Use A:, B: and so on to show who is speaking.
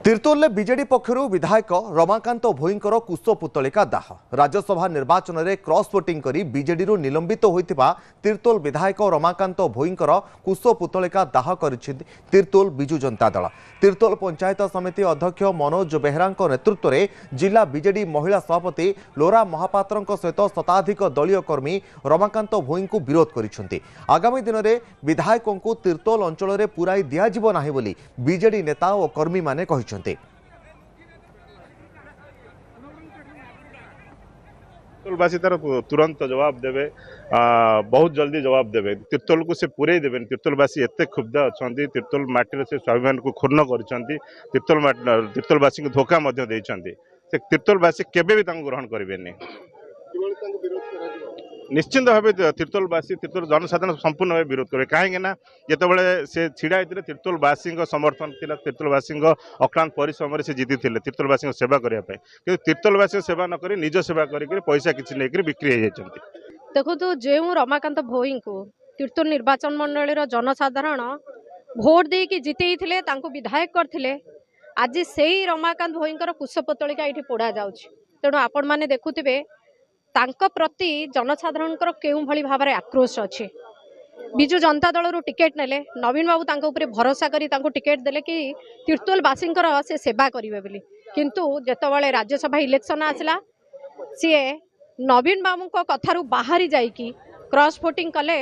A: तीर्तोल में बीजेडी पक्षर विधायक रमाकांत भोईंकर कुश पुतलिका दाह राज्यसभा निर्वाचन में क्रॉस वोटिंग कर बीजेडी निलंबित होता तीर्तोल विधायक रमाकांत भोईंकर कुश पुतलिका दाह कर तीर्तोल बिजु जनता दल तीर्तोल पंचायत समिति अध्यक्ष मनोज बेहरा नेतृत्व में जिला बीजेडी महिला सभापति लोरा महापात्र सहित शताधिक दलीय कर्मी रमाकांत भोई को विरोध कर आगामी दिन में विधायकों को तीर्तोल अंचल में पुराई दिज्व ना बोली बीजेडी नेता और कर्मी माने
B: तीर्तोलवासी तार तुरंत जवाब देवे बहुत जल्दी जवाब देवे तीर्तोल को से पूरे देवे तीर्तोलवासी एत क्षुब्ध अच्छा तीर्तोल माटी से स्वाभिमान को क्षुण्ण कर तीर्तोलवासी को धोखा तीर्तोलवासी केबे भी ग्रहण करेंगे निश्चिंत भाव तीर्तोलवासी तीर्तोल जनसाधारण संपूर्ण भाव विरोध करेंगे कहीं जितेबाला से छिड़ा होते तीर्तोलवासी समर्थन था तीर्तोलवासी अक्लांत परिश्रम से जीति थे तीर्तोलवासी सेवा करने कि तीर्तोलवासी सेवा नक निज सेवा कर पैसा किसी नहीं बिक्री हो
C: देखो तो जो रमाकांत भोई को तीर्तोल निर्वाचन मंडल जनसाधारण भोट देकी जिते विधायक करते आज से रमाकांत भोई कुशपुतलिका ये पोड़ा जा तेणु आपण मैंने देखुवे प्रति जनसाधारण केउं भली भाव में आक्रोश अच्छे बिजु जनता दल टिकेट नेले नवीन बाबू तांको ऊपर भरोसा करी तांको टिकेट देले कि तीर्तोलवासी से सेवा करिवे बोली किंतु जेतबेले राज्यसभा इलेक्शन आसला सी नवीन बाबू कथारू बाहरी जाइकी क्रॉस वोटिंग कले